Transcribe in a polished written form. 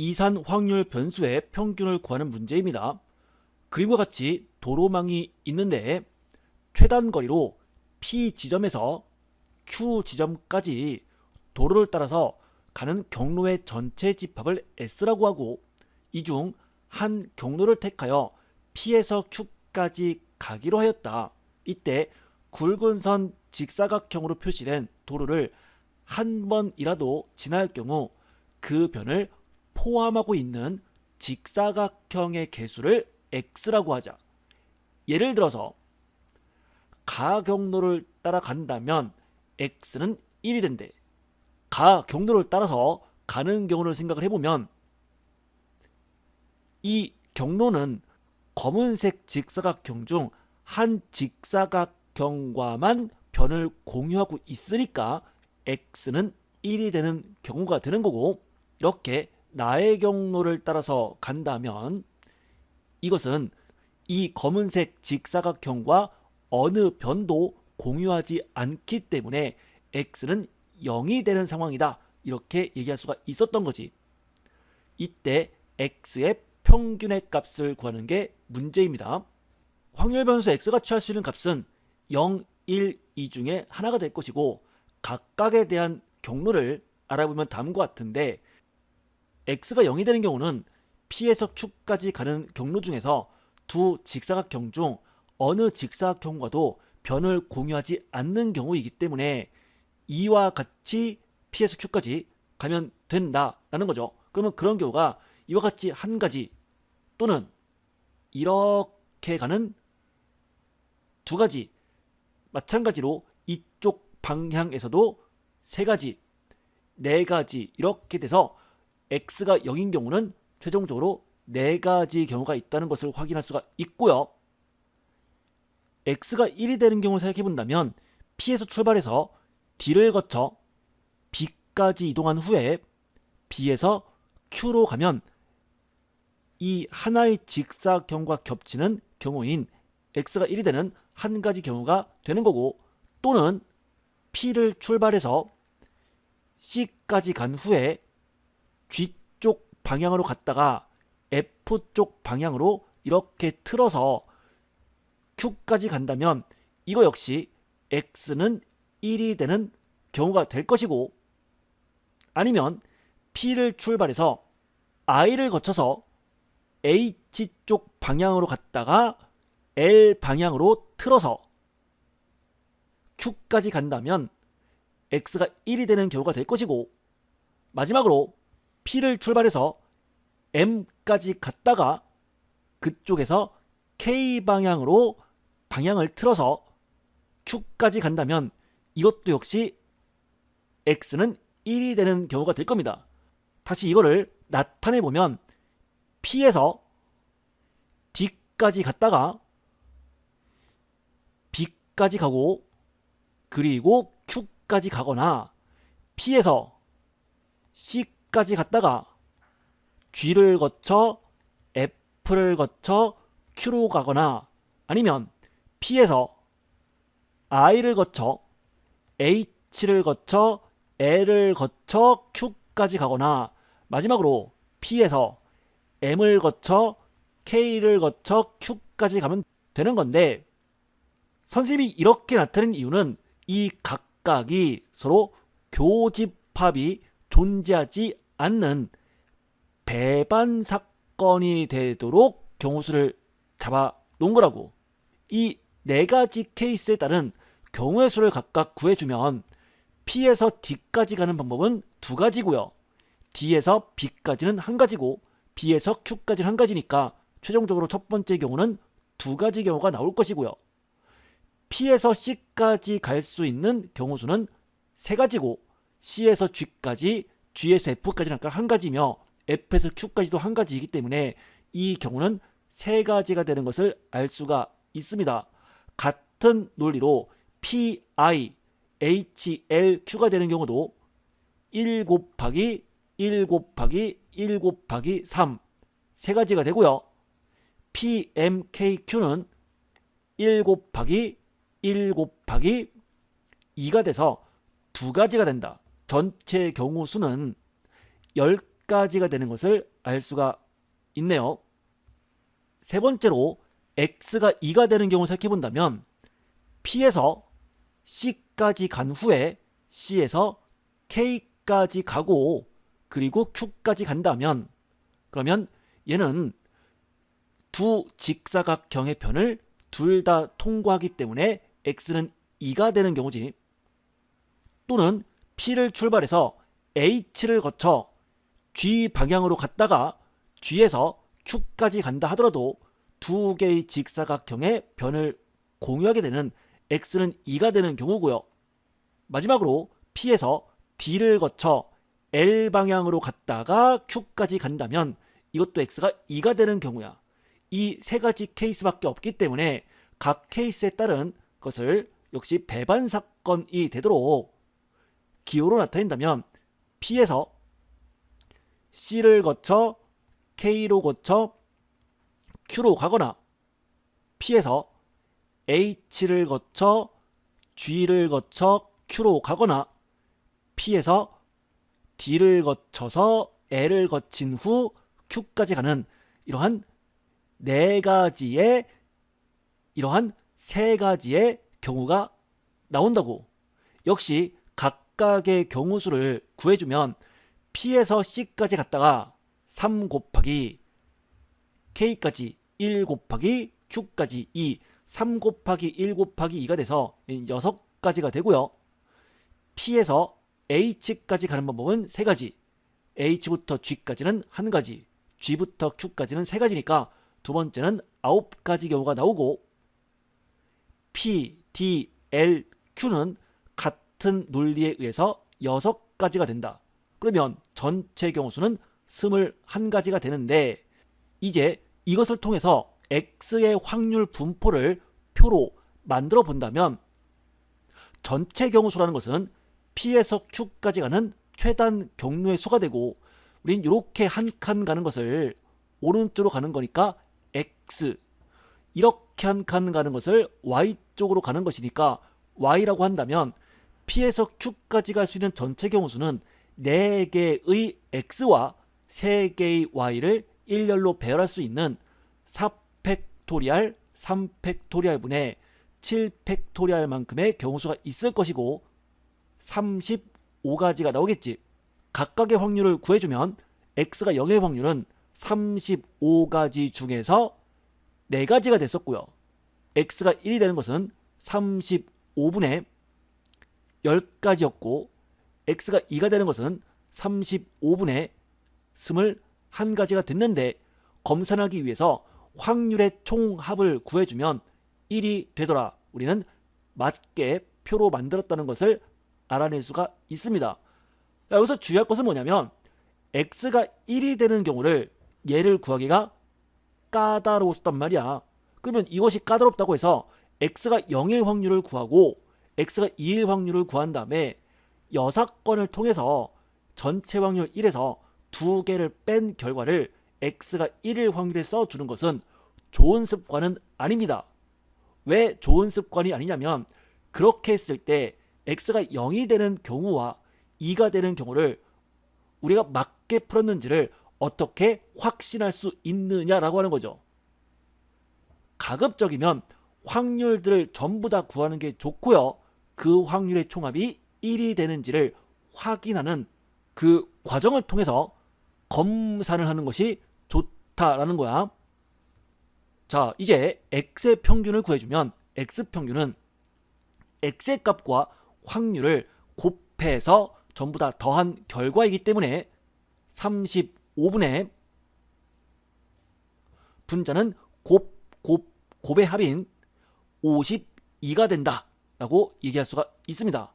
이산 확률 변수의 평균을 구하는 문제입니다. 그림과 같이 도로망이 있는데 최단 거리로 P 지점에서 Q 지점까지 도로를 따라서 가는 경로의 전체 집합을 S라고 하고, 이 중 한 경로를 택하여 P에서 Q까지 가기로 하였다. 이때 굵은 선 직사각형으로 표시된 도로를 한 번이라도 지날 경우 그 변을 포함하고 있는 직사각형의 개수를 X라고 하자. 예를 들어서 가 경로를 따라간다면 X는 1이 된대. 가 경로를 따라서 가는 경우를 생각을 해보면 이 경로는 검은색 직사각형 중 한 직사각형과만 변을 공유하고 있으니까 X는 1이 되는 경우가 되는 거고, 이렇게 나의 경로를 따라서 간다면 이것은 이 검은색 직사각형과 어느 변도 공유하지 않기 때문에 X는 0이 되는 상황이다, 이렇게 얘기할 수가 있었던 거지. 이때 X의 평균의 값을 구하는 게 문제입니다. 확률 변수 X가 취할 수 있는 값은 0, 1, 2 중에 하나가 될 것이고, 각각에 대한 경로를 알아보면 다음과 같은데, X가 0이 되는 경우는 P에서 Q까지 가는 경로 중에서 두 직사각형 중 어느 직사각형과도 변을 공유하지 않는 경우이기 때문에 이와 같이 P에서 Q까지 가면 된다라는 거죠. 그러면 그런 경우가 이와 같이 한 가지 또는 이렇게 가는 두 가지, 마찬가지로 이쪽 방향에서도 세 가지, 네 가지 이렇게 돼서 X가 0인 경우는 최종적으로 네 가지 경우가 있다는 것을 확인할 수가 있고요. X가 1이 되는 경우를 생각해 본다면 P에서 출발해서 D를 거쳐 B까지 이동한 후에 B에서 Q로 가면 이 하나의 직사각형과 겹치는 경우인 X가 1이 되는 한 가지 경우가 되는 거고, 또는 P를 출발해서 C까지 간 후에 G쪽 방향으로 갔다가 F쪽 방향으로 이렇게 틀어서 Q까지 간다면 이거 역시 X는 1이 되는 경우가 될 것이고, 아니면 P를 출발해서 I를 거쳐서 H쪽 방향으로 갔다가 L 방향으로 틀어서 Q까지 간다면 X가 1이 되는 경우가 될 것이고, 마지막으로 P를 출발해서 M까지 갔다가 그쪽에서 K 방향으로 방향을 틀어서 Q까지 간다면 이것도 역시 X는 1이 되는 경우가 될 겁니다. 다시 이거를 나타내 보면 P에서 D까지 갔다가 B까지 가고 그리고 Q까지 가거나, P에서 C까지 갔다가 G를 거쳐 F를 거쳐 Q로 가거나, 아니면 P에서 I를 거쳐 H를 거쳐 L을 거쳐 Q까지 가거나, 마지막으로 P에서 M을 거쳐 K를 거쳐 Q까지 가면 되는 건데, 선생님이 이렇게 나타낸 이유는 이 각각이 서로 교집합이 존재하지 않는 배반 사건이 되도록 경우수를 잡아 놓은 거라고. 이 네 가지 케이스에 따른 경우의 수를 각각 구해주면 P에서 D까지 가는 방법은 두 가지고요. D에서 B까지는 한 가지고 B에서 Q까지는 한 가지니까 최종적으로 첫 번째 경우는 두 가지 경우가 나올 것이고요. P에서 C까지 갈 수 있는 경우 수는 세 가지고, C에서 G까지, G에서 F까지는 한 가지며 F에서 Q까지도 한 가지이기 때문에 이 경우는 세 가지가 되는 것을 알 수가 있습니다. 같은 논리로 PI, HLQ가 되는 경우도 1 곱하기 1 곱하기 1 곱하기 3 세 가지가 되고요. PMKQ는 1 곱하기 1 곱하기 2가 돼서 두 가지가 된다. 전체 경우 수는 C까지가 되는 것을 알 수가 있네요. 세 번째로 X가 2가 되는 경우를 생각해본다면 P에서 C까지 간 후에 C에서 K까지 가고 그리고 Q까지 간다면 그러면 얘는 두 직사각형의 변을 둘 다 통과하기 때문에 X는 2가 되는 경우지. 또는 P를 출발해서 H를 거쳐 G 방향으로 갔다가 G에서 Q까지 간다 하더라도 두 개의 직사각형의 변을 공유하게 되는 X는 2가 되는 경우고요. 마지막으로 P에서 D를 거쳐 L 방향으로 갔다가 Q까지 간다면 이것도 X가 2가 되는 경우야. 이 세 가지 케이스밖에 없기 때문에 각 케이스에 따른 것을 역시 배반 사건이 되도록 기호로 나타낸다면 P에서 C를 거쳐 K로 거쳐 Q로 가거나 P에서 H를 거쳐 G를 거쳐 Q로 가거나 P에서 D를 거쳐서 L을 거친 후 Q까지 가는 이러한 세 가지의 경우가 나온다고. 역시 각각의 경우수를 구해주면 P에서 C까지 갔다가 3 곱하기 K까지 1 곱하기 Q까지 2, 3 곱하기 1 곱하기 2가 돼서 6가지가 되고요. P에서 H까지 가는 방법은 3가지, H부터 G까지는 1가지, G부터 Q까지는 3가지니까 두 번째는 9가지 경우가 나오고 P, D, L, Q는 같은 논리에 의해서 6가지가 된다. 그러면 전체 경우수는 21가지가 되는데 이제 이것을 통해서 X의 확률 분포를 표로 만들어 본다면 전체 경우수라는 것은 P에서 Q까지 가는 최단 경로의 수가 되고 우린 이렇게 한 칸 가는 것을 오른쪽으로 가는 거니까 X, 이렇게 한 칸 가는 것을 Y쪽으로 가는 것이니까 Y라고 한다면 P에서 Q까지 갈 수 있는 전체 경우수는 4개의 X와 3개의 Y를 일렬로 배열할 수 있는 4팩토리알, 3팩토리알 분의 7팩토리알 만큼의 경우수가 있을 것이고 35가지가 나오겠지. 각각의 확률을 구해주면 X가 0의 확률은 35가지 중에서 4가지가 됐었고요. X가 1이 되는 것은 35분의 10가지였고 X가 2가 되는 것은 35분의 21가지가 됐는데 검산하기 위해서 확률의 총합을 구해주면 1이 되더라. 우리는 맞게 표로 만들었다는 것을 알아낼 수가 있습니다. 여기서 주의할 것은 뭐냐면 X가 1이 되는 경우를 얘를 구하기가 까다로웠단 말이야. 그러면 이것이 까다롭다고 해서 X가 0일 확률을 구하고 X가 2일 확률을 구한 다음에 6건을 통해서 전체 확률 1에서 2개를 뺀 결과를 X가 1일 확률에 써주는 것은 좋은 습관은 아닙니다. 왜 좋은 습관이 아니냐면 그렇게 했을 때 X가 0이 되는 경우와 2가 되는 경우를 우리가 맞게 풀었는지를 어떻게 확신할 수 있느냐라고 하는 거죠. 가급적이면 확률들을 전부 다 구하는 게 좋고요. 그 확률의 총합이 1이 되는지를 확인하는 그 과정을 통해서 검산을 하는 것이 좋다라는 거야. 자, 이제 X의 평균을 구해주면 X평균은 X의 값과 확률을 곱해서 전부 다 더한 결과이기 때문에 35분의 분자는 곱의 합인 52가 된다 라고 얘기할 수가 있습니다.